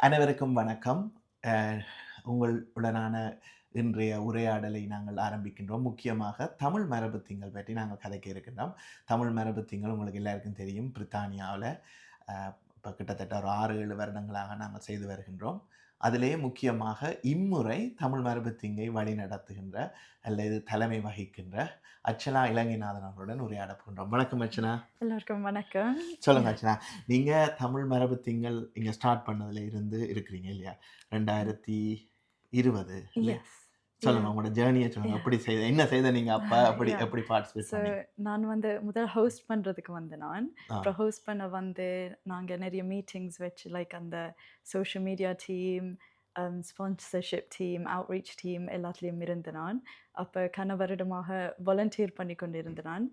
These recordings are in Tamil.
அனைவருக்கும் வணக்கம். அ உங்களுடனான இன்றைய உரையாடலை நாங்கள் ஆரம்பிக்கின்றோம். முக்கியமாக தமிழ் மரபு திங்கள் பற்றி நாங்கள் கதைக்க இருக்கின்றோம். தமிழ் மரபு திங்கள் உங்களுக்கு எல்லாருக்கும் தெரியும். பிரித்தானியாவுல அ இப்ப கிட்டத்தட்ட ஒரு 6, 7 வருடங்களாக நாங்கள் செய்து வருகின்றோம். அதிலேயே முக்கியமாக இம்முறை தமிழ் மரபு திங்கை வழிநடத்துகின்ற அல்லது தலைமை வகிக்கின்ற அர்ச்சனா இலங்கைநாதன் அவர்களுடன் உரையாடப் போகின்றோம். வணக்கம் அர்ச்சனா. எல்லோருக்கும் வணக்கம். சொல்லுங்க அர்ச்சனா. நீங்க தமிழ் மரபு திங்கள் இங்க ஸ்டார்ட் பண்ணதுல இருந்து இருக்கிறீங்க இல்லையா? ம். 2020 இல்லையா? எஸ். சொல்லுங்க யாஹ்! உங்களோட ஜர்னிய சொல்லுங்க. யாஹ்! எப்படி என்ன செய்த நீங்க அப்ப? அப்படி யாஹ்! எப்படி பார்ட்டிசிபேட் ஸோ பண்ணீங்க? நான் முதல் ஹோஸ்ட் பண்றதுக்கு நான். ஆ. அப்புறம் ஹோஸ்ட் பண்ண நாங்க நெறைய மீட்டிங்ஸ் வச்சு அந்த social media team, sponsorship team, outreach team எல்லாத்துலயும் இருந்த நான். அப்ப வருடமாக வாலண்டியர் பண்ணிக் கொண்டிருந்த நான்.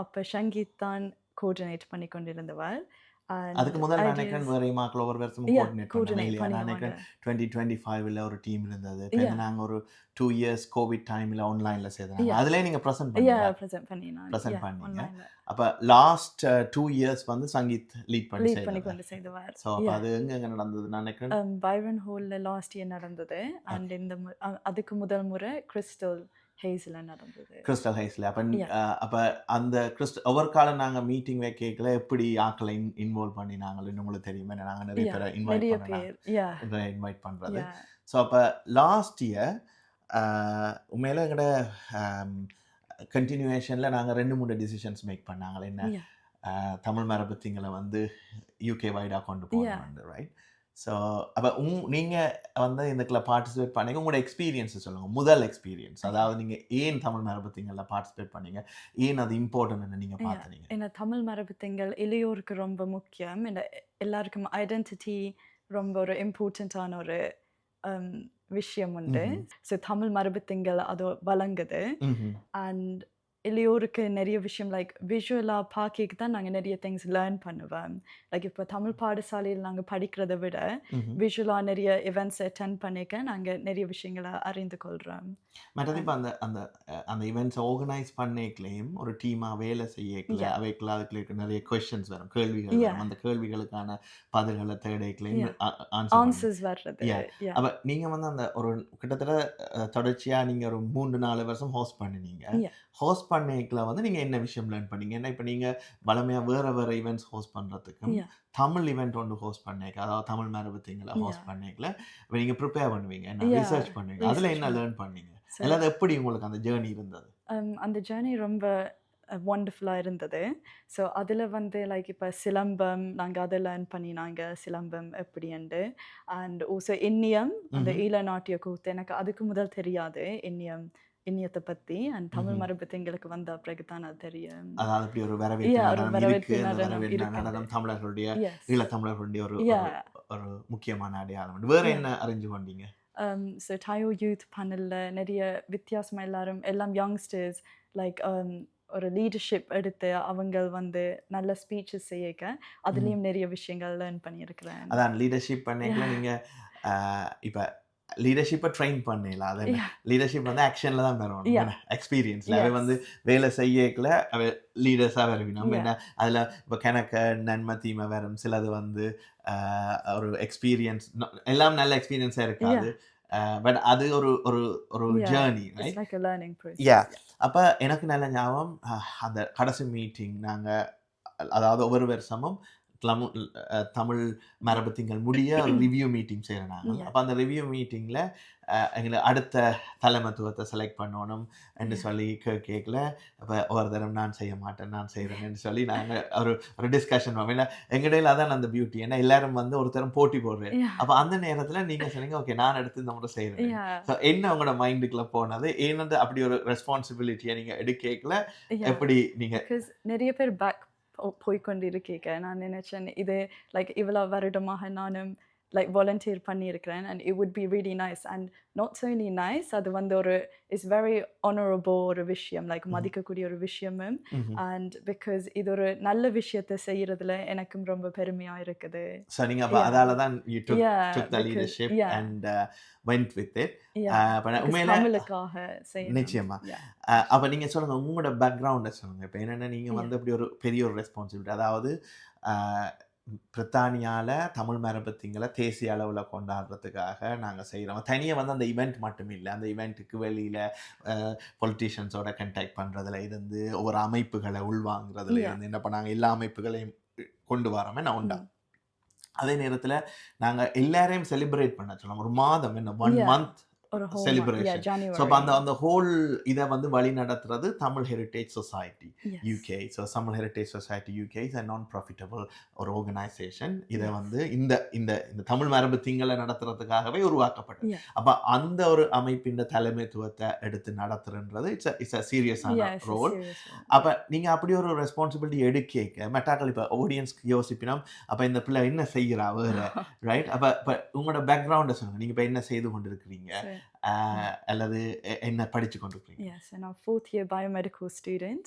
அப்ப ஷங்கீத் தான் கோஆர்டினேட் பண்ணிக் கொண்டிருந்தவர். அண்ட் அதுக்கு முதல் நான் நினைக்கிறேன் ஐடியாஸ் வேற மாக்கள் ஒவ்வொரு வருஷமும் கோஆர்டினேட் பண்ணாங்க கோஆர்டினேட் இல்லையா? நான் பண்ணினவங்க. நினைக்கிறேன் 2025ல ஒரு டீம் இருந்தது. பிறகு யாஹ்! நாங்க ஒரு 2 இயர்ஸ் கோவிட் டைம்ல ஆன்லைன்ல செய்தாங்க. யாஹ்! அதிலயே நீங்க பிரசன்ட் பண்ணீங்களா? பிரசன்ட் பண்ணினான். பிரசன்ட் பண்ணீங்க. ஆன்லைன்ல. அப்ப லாஸ்ட் 2 இயர்ஸ் வந்து சங்கீத் லீட் பண்ணி லீட் பண்ணி செய்தது. கொண்டு செய்தவர். ஸோ அப்ப அது எங்கெங்க நடந்தது? நான் நினைக்கிறேன் பைரன் ஹால்ல லாஸ்ட் இயர் நடந்தது. ஓகே. அண்ட் அதுக்கு முதல் முறை கிறிஸ்டல் ஹேஸ்ல நடந்தது. கிறிஸ்டல் ஹைஸ்ல. யா அப்ப அந்த ஒவ்வொரு காலம் நாங்க மீட்டிங் வைக்கல எப்படி ஆட்களை இன்வால்வ் பண்ணினாங்கன்னு உங்களுக்கு தெரியுமா? நாங்க நெறைய யா பேர இன்வைட் நெறைய பண்ணனாங்க. பேர். இன்வைட் பண்றது. யா ஸோ அப்ப லாஸ்ட் இயர் அ உண்மையில எங்கட அம் கன்டினியூவேஷன்ல நாங்க 2, 3 டிசிஷன்ஸ் மேக் பண்ணாங்க. என்ன யா தமிழ் மரபு திங்கள வந்து யுகே வைடா கொண்டு யா போகணும்னு ரைட்? ஸோ அப்ப நீங்க வந்து இதுக்குள்ள பார்ட்டிசிபேட் பண்ணீங்க. உங்களோட எக்ஸ்பீரியன்ஸ சொல்லுங்க. முதல் எக்ஸ்பீரியன்ஸ். யா அதாவது நீங்க ஏன் தமிழ் மரபு திங்கள்ல பார்ட்டிசிபேட் பண்ணீங்க? ஏன் அது இம்பார்ட்டன்ட்ன்னு நீங்க யா பார்த்தீங்க? ஏன்னா தமிழ் மரபு திங்கள் இளையோருக்கு ரொம்ப முக்கியம். எல்லாருக்கும் ஐடென்டிட்டி ரொம்ப ஒரு இம்பார்ட்டன்ட்டான ஒரு அம் விஷயம் உண்டு. ம்ஹ்ம். ஸோ தமிழ் மரபு திங்கள் அது வழங்குது. ம்ஹ்ம். அண்ட் இளையோருக்கு நெறைய விஷயம் விஷுவலா பார்க்கைக்கு தான் நாங்க நெறைய திங்ஸ் லேர்ன் பண்ணுவோம். இப்ப தமிழ் பாடசாலையில நாங்க படிக்கிறத விட, ம்ஹ்ம். விஷுவலா நெறைய இவென்ட்ஸ் அட்டெண்ட் பண்ணிக்க நாங்க நெறைய விஷயங்கள அறிந்து கொள்றோம். மற்றது இப்ப அண்ட் அந்த அந்த அந்த இவெண்ட்ஸ ஆர்கனைஸ் பண்ணேக்கலயும் ஒரு டீமா வேலை செய்யக்கல, யா அவைக்குள்ள அதுக்குள்ள இருக்க நெறைய கொஸ்டின்ஸ் வரும். கேள்விகள் யா வரும். அந்த கேள்விகளுக்கான பதில்கள தேடக்கலயும் யா ஆன்சர் பண்ணுவீங்க. ஆன்சர்ஸ் வர்றது. யா. யா அப்ப நீங்க வந்து அந்த ஒரு கிட்டத்தட்ட தொடர்ச்சியா நீங்க ஒரு 3, 4 வருஷம் ஹோஸ்ட் பண்ணுனீங்க. யா ஹோஸ்ட் பண்ணேக்குல வந்து நீங்க என்ன விஷயம் லேர்ன் பண்ணீங்க? ஏன்னா இப்ப நீங்க வழமையா வேற ஈவென்ட்ஸ் ஹோஸ்ட் பண்றதுக்கும், யா தமிழ் ஈவென்ட் ஒண்ணு ஹோஸ்ட் பண்ணேக்க, அதாவது தமிழ் மரபு திங்கள யா ஹோஸ்ட் பண்ணேக்கல, இப்ப நீங்க பிரிப்பேர் பண்ணுவீங்க. என்ன யா ரிசர்ச் பண்ணுவீங்க. அதுல ரிசர்ச் என்ன பண்ண. லேர்ன் பண்ணீங்க? ஸோ அல்லது எப்படி உங்களுக்கு அந்த ஜர்னி இருந்தது? அந்த ஜர்னி ரொம்ப வண்டர்ஃபுல்லா இருந்தது. ஸோ அதில இப்ப சிலம்பம் நாங்க அத லேர்ன் பண்ணினாங்க. சிலம்பம் எப்படின்ட்டு. அண்ட் ஆல்சோ எண்ணியம், அந்த ம்ஹ்ம். ஈழ நாட்டிய கூத்து. எனக்கு அதுக்கு முதல் தெரியாது. எண்ணியத்த பத்தி. அண்ட் தமிழ் ம்ஹ்ம். மரபு திங்களுக்கு வந்த பிறகு தான் அது தெரியும். அதாவது இப்படி ஒரு வரவேற்பு ஒரு நடனம் இருக்கு. வரவேற்பு அந்த நடனம் வரவேற்பு இருக்குது. நடனம் தமிழர்களுடைய எஸ். ஈழத்தமிழர்களுடைய ஒரு யா ஒரு ஒரு முக்கியமான அடையாளம். வேற யா என்ன அறிஞ்சு கொண்டீங்க? ஸோ டயோ யூத் பேனல்ல நெறைய வித்தியாசமா எல்லாம் யங்ஸ்டர்ஸ் லைக் ஒரு லீடர்ஷிப் எடுத்து அவங்க நல்ல ஸ்பீச்சஸ் செய்யக்க, ம்ஹ்ம். அதுலயும் நெறைய விஷயங்கள் லேர்ன் பண்ணியிருக்கிறேன். அதான் லீடர்ஷிப் பண்ணைக்குள்ள யா நீங்க அ இப்ப லீடர்ஷிப்ப ட்ரெயின் பண்ணல. அது என்ன? யா லீடர்ஷிப் வந்து ஆக்ஷன்ல தான் வரணும். யா என்ன? எக்ஸ்பீரியன்ஸ்ல. அவை எஸ் வந்து வேலை செய்யக்குள்ள லீடர்ஸா வருவினம். யா என்ன? அதுல இப்ப கணக்க நன்மை, தீமை வரும். சிலது வந்து அ ஒரு எக்ஸ்பீரியன்ஸ் எல்லாம் நல்ல எக்ஸ்பீரியன்ஸா யா இருக்காது. பட் அது ஒரு ஒரு ஒரு yeah journey it's right? Like a learning yeah. Process. அப்ப எனக்கு நல்ல ஞாபகம் அந்த கடைசி மீட்டிங் நாங்க அதாவது ஒவ்வொரு வருஷமும் தமிழ் மரபு திங்கள் முடிய ஒரு ரிவ்யூ மீட்டிங் செய்றோம் நாங்கள். யா அப்ப அந்த ரிவ்யூ மீட்டிங்ல எங்கள அடுத்த தலைமத்துவத்த செலக்ட் பண்ணணும் என்று யா சொல்லி கேட்கல, அப்ப ஒரு தடவ நான் செய்ய மாட்டேன், நான் செய்றேன்னு சொல்லி நாங்க ஒரு ஒரு டிஸ்கஷன் பண்ணுவோம். ஏன்னா எங்கடையில அதான் அந்த பியூட்டி. ஏன்னா எல்லாரும் வந்து ஒருத்தரும் போட்டி போடுறேன். யா அப்ப அந்த நேரத்துல நீங்க சொன்னீங்க, ஓகே நான் எடுத்து இந்த முறை செய்றேன். யா ஸோ என்ன உங்களோட மைண்டுக்குள்ள போனது? ஏனென்று அப்படி ஒரு ரெஸ்பான்சிபிலிட்டிய நீங்க எடுக்கேக்கல யா எப்படி நீங்க பிகாஸ் நெறைய பேர் போய்க்கொண்டு இருக்கீங்க. நான் நினைச்சேன் இது இவ்வளோ வருடமாக நானும் வாலண்டியர் பண்ணியிருக்கிறேன். And it would be really nice. And not only nice, அது ஒரு இட்ஸ் வெரி ஹானரபிள் ஒரு விஷயம். ம்ஹ்ம். மதிக்கக்கூடிய ஒரு விஷயமும். ம்ஹ்ம். அண்ட் பிகாஸ் இது ஒரு நல்ல விஷயத்தை செய்யறதுல எனக்கும் ரொம்ப பெருமையா இருக்குது. ஸோ நீங்க அப்ப யா அதால தான் you yeah took the because leadership yeah and went with it. Yeah அப்ப பிகாஸ் உண்மையில தமிழுக்காக செய்யணும். நிச்சயமா. யா அப்ப நீங்க சொல்லுங்க உங்களோட பேக்கிரவுண்ட சொல்லுங்க. இப்ப என்னன்னா நீங்க யா வந்து அப்படி ஒரு பெரிய ஒரு ரெஸ்பான்சிபிலிட்டி. அதாவது அ பிரித்தானியால தமிழ் மரபு திங்கள தேசிய அளவுல கொண்டாடுறதுக்காக நாங்க செய்றோம். தனியா வந்து அந்த இவெண்ட் மட்டும் இல்ல. அந்த இவென்ட்‌டுக்கு வெளியில அ பொலிட்டீஷியன்ஸோட கான்டாக்ட் பண்றதுல இருந்து, ஒவ்வொரு அமைப்புகள உள்வாங்குறதுல Yeah. இருந்து, என்ன பண்ணாங்க எல்லா அமைப்புகளையும் கொண்டு வரோமே நான் உண்டா. ம். அதே நேரத்துல நாங்க எல்லாரையும் செலிப்ரேட் பண்ண சொன்னோம். ஒரு மாதம் என்ன 1 Yeah. மந்த் ஒரு whole month. Yeah, celebration. So அப்ப January. அந்த ஹோல் இத வந்து வழிநடத்துறது Tamil heritage society Yes. UK. So Tamil heritage society UK is a non profitable ஒரு ஆர்கனைசேஷன். இத Yes. வந்து இந்த இந்த இந்த தமிழ் மரபு திங்கள நடத்துறதுக்காகவே உருவாக்கப்பட்டது. Yeah. அப்ப அந்த ஒரு அமைப்பின் தலைமைத்துவத்த எடுத்து நடத்துறன்றது இட்ஸ் a சீரியஸான Yeah, it's a role. serious one. அப்ப நீங்க அப்படி ஒரு ரெஸ்பான்சிபிலிட்டி எடுக்கேக்க மெட்டாக்கள் இப்ப ஆடியன்ஸ்க்கு யோசிப்பினம், அப்ப இந்த பிள்ளை என்ன செய்கிறா வேற, ரைட்? அப்ப உங்களோட பேக்ரவுண்ட சொல்லுங்க. நீங்க இப்ப என்ன செய்து கொண்டிருக்கிறீங்க? So, அ mm, அல்லது என்ன படிச்சு கொண்டிருக்கிறீங்க? yes, and I'm fourth year biomedical student,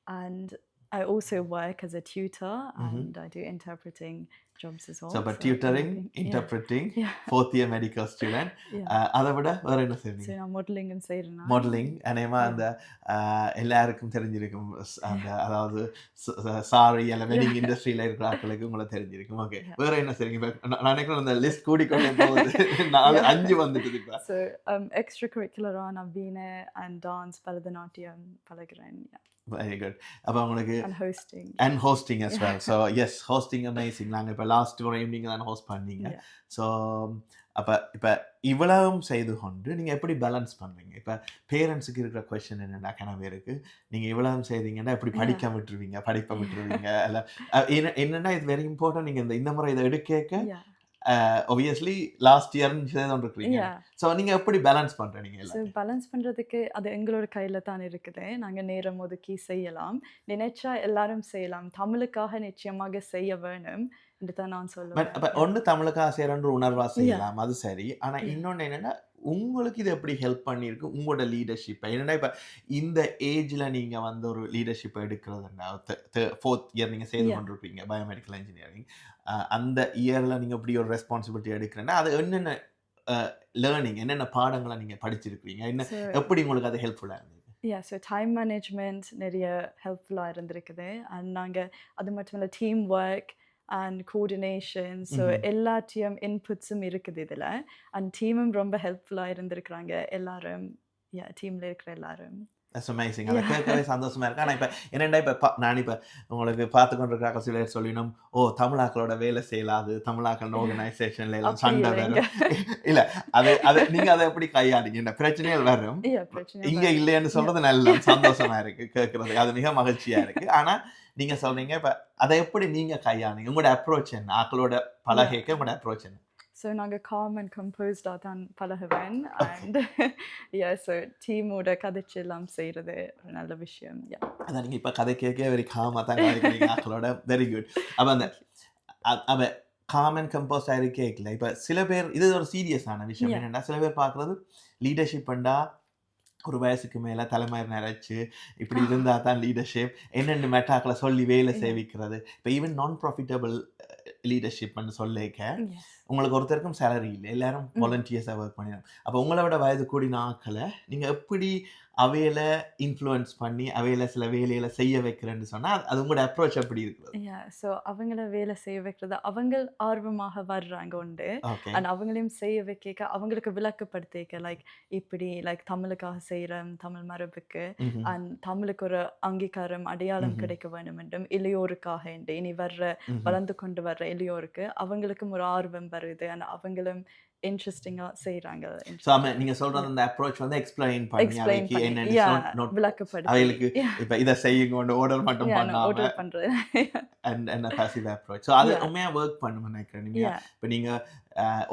and I also work as a tutor ம்ஹ்ம். and I do interpreting jobs as well. So அப்ப So I'm tutoring, helping. Yeah. Interpreting, Yeah. 4th year medical student. Yeah. அத விட வேற என்ன So செய்றீங்க? நான் modeling செய்றேன் நான். மாடலிங். அநேகமா Yeah. அந்த எல்லாருக்கும் தெரிஞ்சிருக்கும். அந்த அதாவது சாரி அல்ல வெட்டிங் இண்டஸ்ட்ரியில இருக்கிற ஆட்களுக்கு உங்களுக்கு தெரிஞ்சிருக்கும். ஓகே. Yeah. வேற என்ன செய்றீங்க? இப்ப நான் நினைக்கிறேன் அந்த லிஸ்ட் கூடிக்கொண்டே போகுது. 4, Yeah. 5 வந்துட்டுது இப்ப. So extracurricular நான் வீணை and dance, பரதநாட்டியம் பழகுறேன். Yeah. Very good. அப்ப உங்களுக்கு And hosting. And hosting as well. So yes hosting amazing. நாங்க இப்ப லாஸ்ட் முறையும் நீங்க தானே ஹோஸ்ட் பண்ணீங்க. Yeah. ஸோ இப்ப இவ்வளவும் செய்து கொண்டு நீங்க எப்படி பேலன்ஸ் பண்றீங்க? இப்ப பேரண்ட்ஸுக்கு இருக்கிற கொஸ்டின் என்னன்னா கனவேருக்கு, நீங்க இவ்வளவும் செய்தீங்கன்னா எப்படி படிக்க விட்டுருவீங்க? படிப்ப விட்டுருவீங்க? இல்ல என்னன்னா இது வெரி இம்பார்ட்டன்ட். நீங்க இந்த முறை இத எடுக்கேக்க Yeah. ஆப்வியஸ்லி லாஸ்ட் இயர்ன்னு செய்து இருக்கிறீங்க. Yeah. ஸோ நீங்க எப்படி பேலன்ஸ் பண்றீங்க ஸோ எல்லாத்தையும்? பேலன்ஸ் பண்ணுறதுக்கு அது எங்களோட கையில் தான் இருக்குது. நாங்கள் நேரம் ஒதுக்கி செய்யலாம். நினைச்சா எல்லாரும் செய்யலாம். தமிழுக்காக நிச்சயமாக செய்ய வேணும் என்று தான் நான் பட் சொல்லுவேன். அப்ப ஒண்ணு தமிழுக்காக செய்றன்ற உணர்வா Yeah. செய்யலாம். அது சரி. ஆனா Yeah. இன்னொன்னு என்னன்னா, உங்களுக்கு இது எப்படி ஹெல்ப் பண்ணியிருக்கு உங்களோட லீடர்ஷிப்ப? என்னன்னா இப்ப இந்த ஏஜ்ல நீங்க வந்து ஒரு லீடர்ஷிப் எடுக்கிறதுன்னா, 4th இயர் நீங்க செய்து Yeah. கொண்டிருப்பீங்க biomedical engineering. அந்த இயர்ல நீங்க இப்படி ஒரு ரெஸ்பான்சிபிலிட்டி எடுக்கிறேன்னா, அது என்னென்ன அ லேர்னிங் என்னென்ன பாடங்கள நீங்க படிச்சிருக்கிறீங்க? ஸோ எப்படி உங்களுக்கு அது ஹெல்ப்ஃபுல்லா இருந்தது? ஸோ டைம் மேனேஜ்மெண்ட் நிறைய ஹெல்ப்ஃபுல்லாக இருந்திருக்குது. அண்ட் நாங்கள் அது மட்டும் இல்லை team work and coordination so ம்ஹ்ம். எல்லாத்தையும் இன்புட்ஸும் இருக்குது இதில். அண்ட் டீமும் ரொம்ப ஹெல்ப்ஃபுல்லாக இருந்திருக்கிறாங்க எல்லாரும். டீமில் இருக்கிற எல்லாரும். That's amazing. அத Yeah. கேட்கவே சந்தோஷமா இருக்கு. ஆனா இப்ப என்னன்னா நான் இப்ப உங்களுக்கு பார்த்து கொண்டிருக்கிற சிலர் சொல்லினோம், "ஓ தமிழாக்களோட வேலை செய்யலாது. தமிழாக்கள் ஆர்கனைசேஷன்ல எல்லாம் அப்படி சண்டை இல்லைங்க. வரும்." இல்ல அது நீங்க அத எப்படி கையாண்டீங்க? இந்த பிரச்சனைகள் வரும். பிரச்சனை இங்க இல்லைன்னு சொல்றது நல்ல சந்தோஷமா இருக்கு கேட்கறதுக்கு. அது மிக மகிழ்ச்சியா இருக்கு. ஆனா நீங்க சொல்றீங்க, இப்ப அத எப்படி நீங்க கையாண்டீங்க? உங்களோட அப்ரோச் என்ன? ஆக்களோட பழகிக்க உங்களோட அப்ரோச் என்ன? ஸோ நாங்கள் காம் அண்ட் கம்போஸ்டாக தான் பழகுவேன். அண்ட் ஸோ டீமோட கதைச்சு எல்லாம் செய்கிறது ஒரு நல்ல விஷயம். அதான் நீங்க இப்ப கதை கேட்க வெரி காமா தான் கதைக்கிறீங்க ஆக்களோட. Very good. அப்ப அந்த அவ காம் அண்ட் கம்போஸ்ட் ஆயிருக்கேக்கல. இப்ப சில பேர் இது ஒரு சீரியஸான விஷயம். Yeah. என்னன்னா சில பேர் பார்க்குறது லீடர்ஷிப்ண்டா ஒரு வயசுக்கு மேல தலைமறை நரைச்சு இப்படி இருந்தா தான் லீடர்ஷிப். என்னென்ன மெட்டாக்கள சொல்லி வேலை Yeah. செய்விக்கிறது. இப்ப ஈவன் நான் ப்ராஃபிட்டபிள் லீடர்ஷிப்ன்னு சொல்லிக்க Yes. உங்களுக்கு ஒருத்தருக்கும் சேலரி இல்ல. எல்லாரும் வாலண்டியர்ஸா வொர்க் பண்ணினாங்க. அப்ப உங்கள விட வயது கூடின ஆட்கள நீங்க எப்படி அவையில இன்ஃப்ளூயன்ஸ் பண்ணி அவையில சில வேலைகள செய்ய வைக்கிறேன்னு சொன்னா, அது உங்களோட அப்ரோச் எப்படி இருக்குது? ஸோ அவங்கள வேலை செய்ய வைக்கிறது அவங்க ஆர்வமாக வர்றாங்க உண்டு. ஓகே. அண்ட் அவங்களையும் செய்ய வைக்க அவங்களுக்கு விளக்கப்படுத்திக்க லைக் இப்படி லைக் தமிழுக்காக செய்கிறோம் தமிழ் மரபுக்கு. ம்ஹ்ம். அண்ட் தமிழுக்கு ஒரு அங்கீகாரம் அடையாளம் ம்ஹ்ம். கிடைக்க வேண்டும் என்றும் இளையோருக்காக என்று இனி வர்ற ம்ஹ்ம். வளர்ந்து கொண்டு வர்ற இளையோருக்கு அவங்களுக்கும் ஒரு ஆர்வம் வருது. அண்ட் அவங்களும் இன்ட்ரெஸ்டிங்காக செய்கிறாங்க. சோ நீங்க சொல்ற அந்த அப்ரோச் வந்து எக்ஸ்பிளைன் பண்ணி எக்ஸ்பிளைன் அவைக்கு பண்ணி என்னன்னு நோட் விளக்கப்படுத்தி அவைகளுக்கு இப்ப இத செய்யுங்கன்னு ஆர்டர் மட்டும் நான் பண்ணாம ஆர்டர் பண்ணுறேன். And passive approach. சோ அது Yeah. உண்மையா வொர்க் பண்ணும்னு நினைக்கிறேன். நீங்க Yeah. இப்ப நீங்க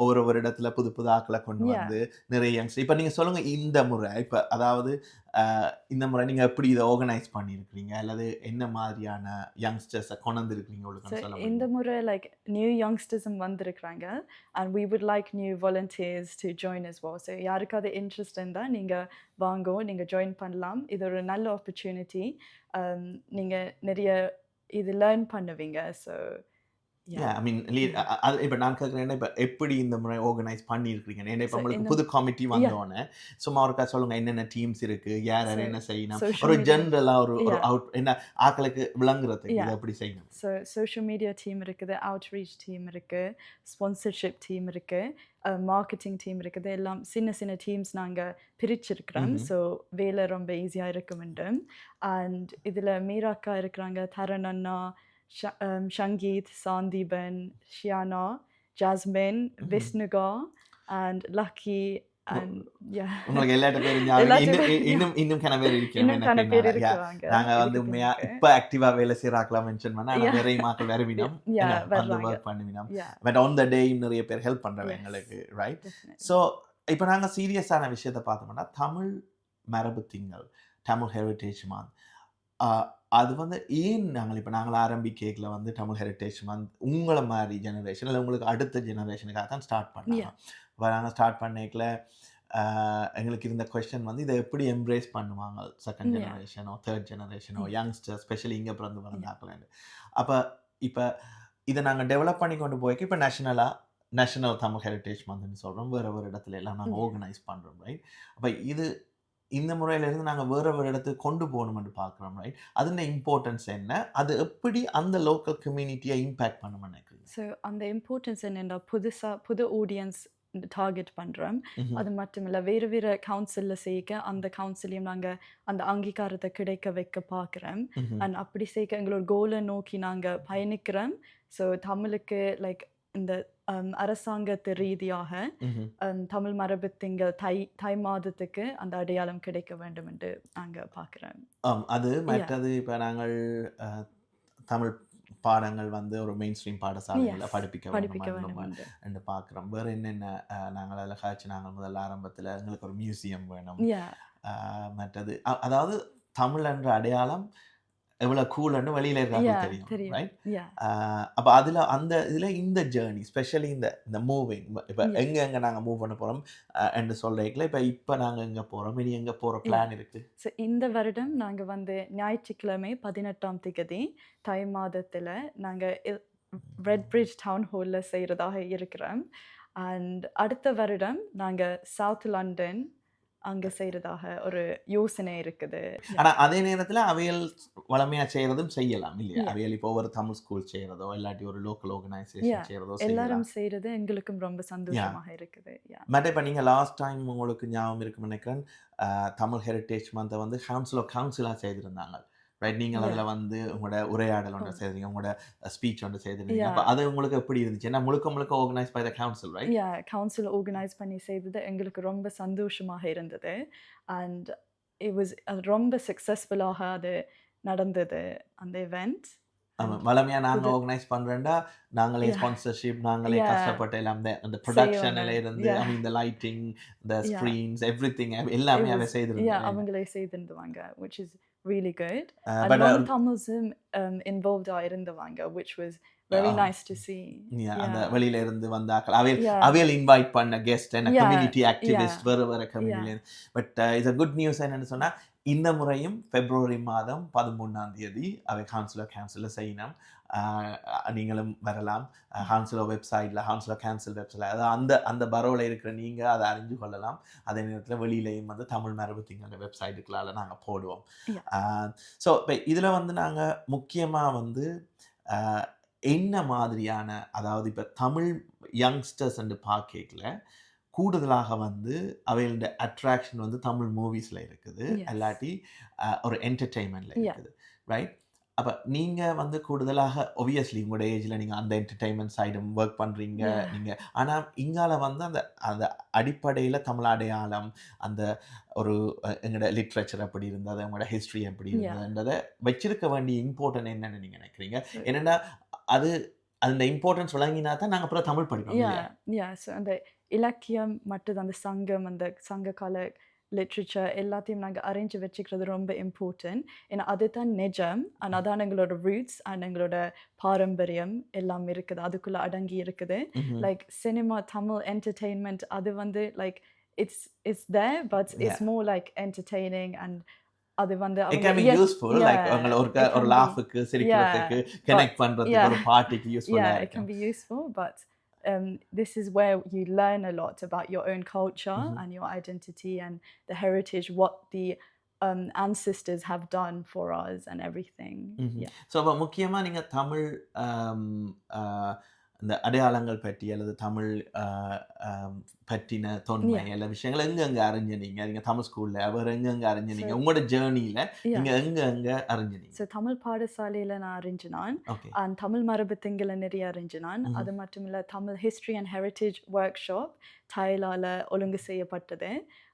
ஒரு இடத்துல புது புது ஆட்கள கொண்டு Yeah. வந்து நிறைய யங்ஸ்டர் இப்ப நீங்க சொல்லுங்க இந்த முறை இப்ப அதாவது இந்த முறை நீங்க எப்படி இத ஆர்கனைஸ் பண்ணியிருக்கிறீங்க? அல்லது என்ன மாதிரியான யங்ஸ்டர்ஸ கொண்டு வந்திருக்கீங்க So உங்களுக்கு சொல்ல இந்த முடியுமா? முறை like new youngsters வந்திருக்கிறாங்க and we would like new volunteers to join as well. So யாருக்காவது இன்ட்ரெஸ்ட் இருந்தா நீங்க வாங்க, நீங்க ஜாயின் பண்ணலாம். இது ஒரு நல்ல ஆப்பர்ச்சுனிட்டி. நீங்க நிறைய இது லேர்ன் பண்ணுவீங்க. So Yeah. ஐ மீன் Mm. அது இப்ப நான் கேட்கிறேன்னா, இப்ப எப்படி இந்த முறை ஆர்கனைஸ் பண்ணியிருக்கிறீங்க? ஏன்னா இப்ப So உங்களுக்கு in புது the கமிட்டி yeah. வந்தோனே, சும்மா ஒருக்கா சொல்லுங்க என்னென்ன டீம்ஸ் இருக்கு? யார் யார் So என்ன செய்யணும்? social ஒரு media. ஜெனரலா ஒரு ஒரு Yeah. அவுட் என்ன ஆட்களுக்கு விளங்குறதுக்கு Yeah. இத எப்படி செய்யணும்? ஸோ சோஷியல் மீடியா டீம் இருக்குது, அவுட்ரீச் டீம் இருக்கு, ஸ்பான்சர்ஷிப் டீம் இருக்கு, மார்க்கெட்டிங் டீம் இருக்குது. எல்லாம் சின்ன சின்ன டீம்ஸ் நாங்க பிரிச்சிருக்கிறோம். ம்ஹ்ம். ஸோ வேலை ரொம்ப ஈஸியா இருக்குமெண்டு. அண்ட் இதுல மீராக்கா இருக்கிறாங்க, தரண் அண்ணா, ஷங்கீத், சாந்தீபன், ஷியானா, ஜாஸ்மின், ம்ஹ்ம். விஷ்ணுகா அண்ட் லக்கி ஒ அண்ட் யா உங்களுக்கு எல்லாட்ட பேரும் ஞாபகம் எல்லாத்தையும் இன்னும் இன்னும் இன்னும் கன பேர் இருக்கிறோம் இன்னும் எனக்கு கன பேர் பின்னால. இருக்கிறாங்க நாங்க வந்து இதுக்கு உண்மையா பின்னுக்கு. இப்ப ஆக்டிவா வேலை செய்ற ஆட்கள மென்ஷன் பண்ணா, ஆனா Yeah. நிறைய ஆட்கள் வருவினம். Yeah, என்ன வந்து வர்றாங்க. வொர்க் பண்ணுவினம். Yeah, but on the day நிறைய பேர் ஹெல்ப் பண்றவங்க yes, எங்களுக்கு, ரைட்? definitely. ஸோ இப்ப நாங்க சீரியஸான விஷயத்த பார்த்தோம்னா, தமிழ் மரபு திங்கள், தமிழ் ஹெரிடேஜ் மந்த் அ அது வந்து ஏன் நாங்கள் ஆரம்பிக்கல வந்து தமிழ் ஹெரிடேஜ் மந்த் உங்கள மாரி ஜெனரேஷன் இல்ல உங்களுக்கு அடுத்த ஜெனரேஷனுக்காக தான் ஸ்டார்ட் பண்ணாங்க. Yeah, அப்ப நாங்க ஸ்டார்ட் பண்ணைக்குள்ள எங்களுக்கு இருந்த கொஸ்டின் வந்து இத எப்படி எம்ப்ரேஸ் பண்ணுவாங்க செகண்ட் yeah, ஜெனரேஷனோ, தேர்ட் ஜெனரேஷனோ, yeah, யங்ஸ்டர் ஸ்பெஷலி இங்க பிறந்து yeah, வளர்ந்தாக்கலன்னு. அப்ப இப்ப இத நாங்க டெவலப் பண்ணி கொண்டு போய்க்க இப்ப நேஷனல் தமிழ் ஹெரிடேஜ் மந்த்ன்னு சொல்றோம். வேற வேற இடத்துல எல்லாம் நாங்க yeah. ஆர்கனைஸ் பண்றோம், ரைட்? அப்ப இது இந்த முறையில இருந்து நாங்க வேற வேற இடத்துக்கு கொண்டு போகணும்னு பார்க்கிறோம், ரைட்? அதோட இம்பார்ட்டன்ஸ் என்ன? அது எப்படி அந்த லோக்கல் கம்யூனிட்டியை இம்பாக்ட் பண்ணும்னு நினைக்கிறீங்க? ஸோ அந்த இம்பார்ட்டன்ஸ் என்னென்னா புது ஆடியன்ஸ் டார்கெட் பண்ணுறோம். ம்ஹ்ம். அது மட்டும் இல்லை, வேறு வேறு கவுன்சிலில் சேர்க்க அந்த கவுன்சிலையும் நாங்கள் அந்த அங்கீகாரத்தை கிடைக்க வைக்க பார்க்குறோம். ம்ஹ்ம். அண்ட் அப்படி சேர்க்க எங்களோட கோலை நோக்கி நாங்கள் பயணிக்கிறோம். ஸோ தமிழுக்கு லைக் இந்த அரசாங்கத்து ரீதியாக ம்ஹ்ம். தமிழ் மரபு திங்கள் தை மாதத்துக்கு அந்த அடையாளம் கிடைக்க வேண்டும் என்று நாங்கள் பார்க்குறோம். அது Yeah, மற்றது இப்ப நாங்கள் தமிழ் பாடங்கள் வந்து ஒரு மெயின் ஸ்ட்ரீம் பாடசாலைகள்ல yes, படிப்பிக்க படிப்பிக்க வேண்டும் வேண்டும் என்று. என்று பார்க்குறோம். வேற என்னென்ன நாங்கள் அதில் காய்ச்சி நாங்கள் முதல்ல ஆரம்பத்துல எங்களுக்கு ஒரு மியூசியம் வேணும். Yeah, மற்றது அதாவது தமிழ் என்ற அடையாளம் எவ்வளவு கூல்ன்னு வெளியில இருக்காங்க yeah, தெரியும், தெரியும். ரைட்? Yeah, அப்ப இதுல இந்த ஜேர்னி ஸ்பெஷலி இந்த மூவிங் இப்ப yeah, எங்க நாங்க மூவ் பண்ண போறோம் என்று சொல்றீங்களா? இப்ப நாங்க எங்க போறோம், இனி எங்க போற yeah. பிளான் இருக்கு? ஸோ இந்த வருடம் நாங்கள் வந்து ஞாயிற்றுக்கிழமை 18ஆம் தேதி தை மாதத்தில் நாங்கள் ரெட் பிரிட்ஜ் டவுன் ஹாலில் செய்கிறதாக இருக்கிறோம். அண்ட் அடுத்த வருடம் நாங்கள் சவுத் லண்டன் அங்கே செய்கிறதாக ஒரு யோசனை இருக்குது. Yeah, ஆனா அதே நேரத்துல அவையல் வளமையா செய்யறதும் செய்யலாம் இல்லையா? yeah, அவையல் இப்போ ஒரு தமிழ் ஸ்கூல் செய்யறதோ இல்லாட்டி ஒரு லோக்கல் ஆர்கனைசேஷன் yeah. செய்யறதோ செய்யலாம். எல்லாரும் செய்கிறது எங்களுக்கும் ரொம்ப யா சந்தோஷமாக இருக்குது. Yeah, மற்ற இப்போ நீங்கள் லாஸ்ட் டைம் உங்களுக்கு ஞாபகம் இருக்குன்னு நினைக்கிறேன், தமிழ் ஹெரிடேஜ் மந்த்தை வந்து கவுன்சிலாக செய்திருந்தாங்க, ரைட்? நீங்கள் yeah, அதில் வந்து உங்களோட உரையாடல் oh, ஒன்று செய்திருந்தீங்க, உங்களோட ஸ்பீச் ஒன்று செய்திருந்தீங்க. yeah. அப்போ அது உங்களுக்கு எப்படி இருந்துச்சு? ஏன்னா முழுக்க organise by the council, right? Council organise பண்ணி செய்தது எங்களுக்கு ரொம்ப சந்தோஷமாக இருந்தது. அண்ட் இட் வாஸ் ரொம்ப சக்ஸஸ்ஃபுல்லாக அது நடந்தது அந்த இவெண்ட். ஆமாம், அண்ட் வளமையாக நாங்கள் புது ஆர்கனைஸ் பண்ணுறேன்டா நாங்களே yeah, ஸ்பான்சர்ஷிப், நாங்களே yeah, கஷ்டப்பட்டு எல்லாம் அந்த ப்ரொடக்ஷனில் செய்யணும். இருந்து Yeah, ஐ மீன் இந்த லைட்டிங், இந்த yeah. ஸ்க்ரீன்ஸ், எவ்ரிதிங் It எல்லாமே was, அவை yeah, செய்திருந்தாங்க. அவங்களே செய்திருந்தவாங்க, which is really good. And but non-Tamils involved இருந்தவாங்க, which was very nice to see. அந்த Yeah, வெளியில இருந்து வந்தாக்கள் yeah, அவையல் இன்வைட் பண்ண கெஸ்ட் என்ன yeah, கம்யூனிட்டி yeah, ஆக்டிவிஸ்ட் வேற yeah, community. But it's a good news என்னன்னு சொன்னா, இந்த முறையும் பிப்ரவரி மாதம் 13ஆம் தேதி அவை கவுன்சிலர் செய்யணும். நீங்களும் வரலாம். கவுன்சிலர் வெப்சைட்ல, கவுன்சிலர் கேன்சல் வெப்சைட்ல, அதாவது அந்த பரோவில் இருக்கிற நீங்க அதை அறிஞ்சு கொள்ளலாம். அதே நேரத்தில் வெளியிலையும் வந்து தமிழ் மரபு திங்கள் வெப்சைட்டுக்குள்ளால நாங்கள் போடுவோம். yeah, ஸோ இப்போ இதில் வந்து நாங்கள் முக்கியமாக வந்து ஆஹ், என்ன மாதிரியான, அதாவது இப்போ தமிழ் யங்ஸ்டர்ஸ் என்று பார்க்கல கூடுதலாக வந்து அவையோட அட்ராக்ஷன் வந்து தமிழ் மூவிஸில் இருக்குது, yes, இல்லாட்டி ஒரு என்டர்டெயின்மெண்ட்டில் yeah, இருக்குது, ரைட்? அப்போ நீங்கள் வந்து கூடுதலாக ஒப்வியஸ்லி உங்களோட ஏஜில் நீங்கள் அந்த என்டர்டெயின்மெண்ட் சைடும் ஒர்க் பண்ணுறீங்க yeah, நீங்கள். ஆனால் இங்கால வந்து அந்த அந்த அடிப்படையில் தமிழ் அடையாளம், அந்த ஒரு எங்களோட லிட்ரேச்சர் எப்படி இருந்தது, உங்களோட ஹிஸ்ட்ரி எப்படி yeah. இருந்ததுன்றதை வச்சிருக்க வேண்டிய இம்பார்ட்டன்ட் என்னன்னு நீங்கள் நினைக்கிறீங்க? So என்னென்னா அது அந்த இம்பார்ட்டன்ஸ் விளங்கினா தான் நாங்கள் அப்புறம் தமிழ் படிப்போம் இல்லையா? ஸோ அந்த இலக்கியம் மற்றும் அந்த சங்கம், அந்த சங்க கால லிட்ரேச்சர் எல்லாத்தையும் நாங்கள் அரேஞ்ச் வச்சுக்கிறது ரொம்ப இம்பார்ட்டன்ட். ஏன்னா அதுதான் நிஜம், அண்ட் அதான் எங்களோட ரூட்ஸ் அண்ட் எங்களோட பாரம்பரியம் எல்லாம் இருக்குது, அதுக்குள்ளே அடங்கி இருக்குது. ம்ஹும். லைக் சினிமா, தமிழ் என்டர்டெயின்மெண்ட் அது வந்து like it's there, but Yeah. It's more like entertaining and அது வந்து It அவங்க can be useful, like yeah, உங்கள it ஒரு can be லாஃப்க்கு, சிரிக்கிறதுக்கு, yeah, but connect பண்றதுக்கு yeah, ஒரு பார்ட்டிக்கு யூஸ்ஃபுல்லா yeah, it can இருக்கும். be useful, but this is where you learn a lot about your own culture Mhm. and your identity and the heritage, what the ancestors have done for us and everything. ம்ஹ்ம். Yeah. ஸோ அப்ப முக்கியமா நீங்க தமிழ் அம் அ இந்த அடையாளங்கள் பற்றி அல்லது தமிழ் அ அம் பற்றின தொன்மை Yeah. எல்லா விஷயங்கள எங்கெங்க அறிஞ்சனீங்க? நீங்க தமிழ் ஸ்கூல்ல வேற எங்கெங்க அறிஞ்சனீங்க? So உங்களோட ஜர்னில yeah. நீங்க எங்கெங்க அறிஞ்சனீங்க? ஸோ தமிழ் பாடசாலையில நான் அறிஞ்சினான். ஓகே. அண்ட் தமிழ் மரபு திங்கள நிறைய அறிஞ்சினான். ம்ஹ்ம். அது மட்டும் இல்ல Tamil history and heritage workshop தைலால ஒழுங்கு செய்யப்பட்டது.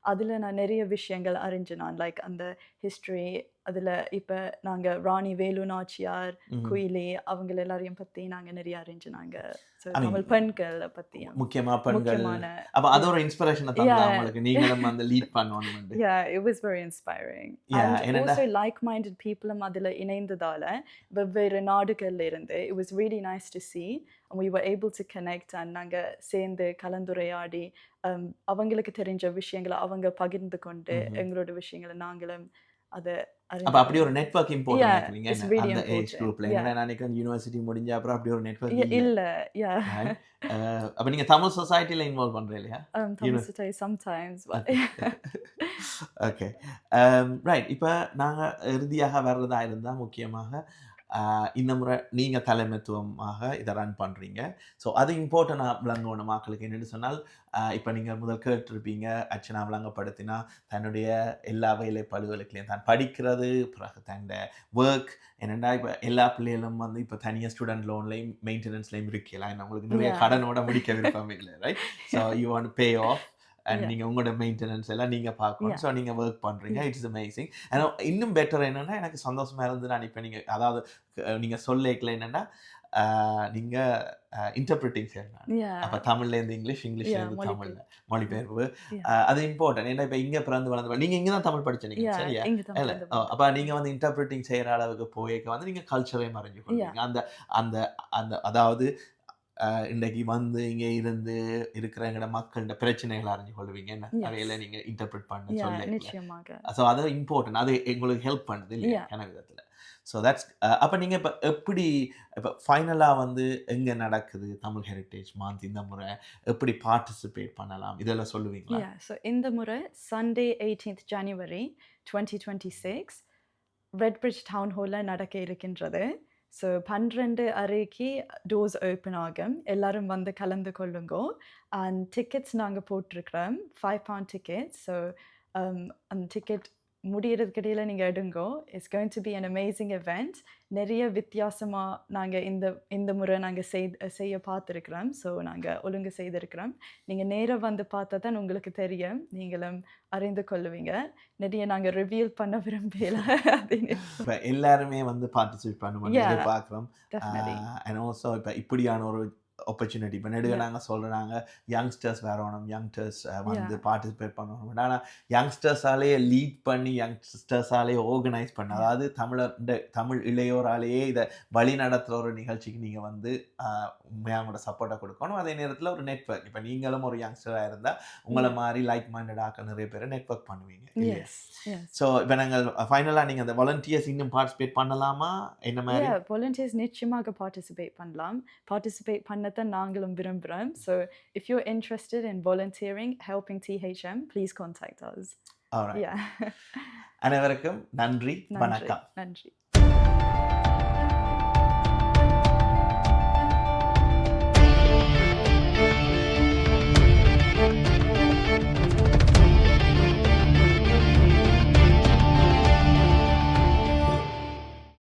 அதுல நான் நிறைய விஷயங்கள் அறிஞ்சினான். லைக் அந்த ஹிஸ்ட்ரி அதுல இப்ப நாங்க ராணி வேலு நாச்சியார், ம்ஹ்ம். குயிலி அவங்கள எல்லாரையும் பத்தி நாங்க நிறைய அறிஞ்சினாங்க. ஸோ ஐ மீன் தமிழ் பெண்கள பத்தியும் முக்கியமா பெண்கள் முக்கியமான அப்ப அது yeah. ஒரு இன்ஸ்பிரேஷன தந்தா Yeah. உங்களுக்கு நீங்களும் அந்த லீட் பண்ணணும்னு. Yeah, it was very inspiring. Yeah, And என்னடா also like-minded people அதுல இணைந்ததால வெவ்வேறு நாடுகள்ல இருந்து it was really nice to see and we were able to connect and நாங்க சேர்ந்து கலந்துரையாடி அவங்களுக்கு தெரிஞ்ச விஷயங்களை அவங்க பகிர்ந்து கொண்டு ம்ஹ்ம். எங்களோட விஷயங்களை நாங்களும் அதை அப்ப அப்படி ஒரு நெட்வொர்க் இம்பார்ட்டன்ட் Yeah, நினைக்கிறீங்க it's என்ன? really அந்த ஏஜ் important. குரூப்ல. Yeah. என்னடா நான் நினைக்கிறேன் யுனிவர்சிட்டி முடிஞ்ச அப்புறம் அப்படி ஒரு நெட்வொர்க் இல்ல. இல்ல yeah. Right? அப்ப நீங்க தமிழ் சொசைட்டில இன்வால்வ் பண்றீங்க இல்லையா? Thomas to tell you sometimes but okay. Right. இப்ப நாங்க இறுதியாக வர்றதா இருந்தா முக்கியமாக இந்த முறை நீங்க தலைமைத்துவமாக இத ரன் பண்றீங்க. ஸோ அது இம்பார்ட்டன்ட்டா விளங்கணும் மக்களுக்கு. என்னன்னு சொன்னால், இப்ப நீங்க முதல் கேட்டிருப்பீங்க, அர்ச்சனா விளங்கப்படுத்தினா தன்னுடைய எல்லா வேலை பளுகளுக்குலயும் தான் படிக்கிறது, பிறகு தன்னுடைய வொர்க் என்னடா இப்ப எல்லா பிள்ளைகளும் வந்து இப்ப தனியா ஸ்டூடண்ட் லோன்லயும், மெயின்டனன்ஸ்லயும் இருக்கலாம். ஏன்னா உங்களுக்கு நிறைய Yeah. கடனோட முடிக்க விருப்பம் இல்ல. Right? So you want to pay off and Yeah. நீங்க உங்களோட மெயின்டனன்ஸ் எல்லாம் நீங்க பார்க்கணும். Yeah. ஸோ நீங்க வொர்க் பண்றீங்க. Yeah. It's amazing. இன்னும் பெட்டர் என்னன்னா, எனக்கு சந்தோஷமா இருந்தது நான் இப்ப நீங்க அதாவது நீங்க சொல்லேக்கல என்னன்னா, நீங்க இன்டர்பிரிட்டிங் செய்யணும். Yeah. அப்ப தமிழ்லேருந்து இங்கிலீஷ், Yeah, இங்கிலீஷ்லேருந்து தமிழ் மொழிபெயர்ப்பு. Yeah. அது இம்பார்ட்டன்ட். ஏன்னா இப்ப இங்க பிறந்து வளர்ந்து நீங்க இங்க தான் தமிழ் படிச்சீங்க Yeah, சரியா? இங்க தான் இல்ல. பிறந்து அப்ப நீங்க வந்து இன்டர்பிரிட்டிங் செய்யற அளவுக்கு போய்க்க வந்து நீங்க கல்ச்சரையும் அறிஞ்சு கொள்வீங்க. அந்த அந்த அந்த அதாவது இன்றைக்கு வந்து இங்க இருந்து இருக்கிற எங்கட மக்களோட பிரச்சனைகளை அறிஞ்சு கொள்வீங்க. என்ன Yes. அவையில நீங்க இன்டர்பிரட் பண்ண Yeah, சொல்ல. நிச்சயமாக. ஸோ அது இம்பார்ட்டன்ட். அது எங்களுக்கு ஹெல்ப் பண்ணுது இல்லையா? Yeah. கன விதத்துல. ஸோ தட்ஸ் அப்ப நீங்க இப்ப எப்படி இப்ப ஃபைனலா வந்து எங்க நடக்குது தமிழ் ஹெரிட்டேஜ் மந்த் இந்த முறை எப்படி பார்ட்டிசிபேட் பண்ணலாம் இதெல்லாம் சொல்லுவீங்களா? Yeah, so இந்த முறை Sunday 18th January 2026 ரெட்பிரிட்ஜ் டவுன் ஹாலில் நடக்க இருக்கின்றது. ஸோ 12:30க்கு டோர்ஸ் ஓப்பன் ஆகும். எல்லாரும் வந்து கலந்து கொள்ளுங்கோ. அண்ட் டிக்கெட்ஸ் நாங்கள் போட்டிருக்கிறோம். £5 டிக்கெட்ஸ். ஸோ அந்த டிக்கெட் முடியறதுக்கு இடையில நீங்கள் எடுங்கோ. It's going to be an amazing event. நிறைய வித்தியாசமாக நாங்கள் இந்த முறை நாங்கள் செய்ய பார்த்துருக்குறோம். ஸோ நாங்கள் ஒழுங்கு செய்திருக்கிறோம். நீங்கள் நேராக வந்து பார்த்தா தான் உங்களுக்கு தெரியும். நீங்களும் அறிந்து கொள்ளுவீங்க. நிறைய நாங்கள் ரிவீல் பண்ண விரும்பல அப்படின்னு. இப்ப எல்லாருமே வந்து பார்ட்டிசிபேட் பண்ணுவாங்க Yeah, எதிர்பார்க்கிறோம். definitely. அண்ட் ஆல்சோ இப்ப இப்படியான ஒரு ஆப்பர்ச்சுனிட்டி இப்ப நெடுக Yeah. நாங்க சொல்றாங்க யங்ஸ்டர்ஸ் வரணும், யங்ஸ்டர்ஸ் வந்து Yeah. பார்ட்டிசிபேட் பண்ணணும். ஆனா யங்ஸ்டர்ஸாலேயே லீட் பண்ணி யங்ஸ்டர்ஸாலேயே ஆர்கனைஸ் பண்ண Yeah. அதாவது தமிழ் இளையோராலேயே இதை வழி நடத்துற ஒரு நிகழ்ச்சிக்கு நீங்க வந்து உண்மையாக உங்களோட சப்போர்ட்டை கொடுக்கணும். அதே நேரத்தில் ஒரு நெட்வொர்க் இப்ப நீங்களும் ஒரு யங்ஸ்டரா இருந்தா உங்களை Yeah. மாதிரி லைக் மைண்டட் ஆக்கள் நிறைய பேரை நெட்வொர்க் பண்ணுவீங்க இல்லையா? Yes, yes. ஸோ இப்போ நாங்கள் ஃபைனலாக நீங்கள் அந்த வாலண்டியர்ஸ் இன்னும் பார்ட்டிசிபேட் பண்ணலாமா என்ன மாதிரி? Yeah, volunteers நிச்சயமாக பார்ட்டிசிபேட் பண்ணலாம். பார்ட்டிசிபேட் பண்ணத்தான் நாங்களும் விரும்புகிறோம். So if you're interested in volunteering, helping THM, please contact us. Alright. Yeah. அனைவருக்கும் நன்றி, நன்றி, வணக்கம். நன்றி.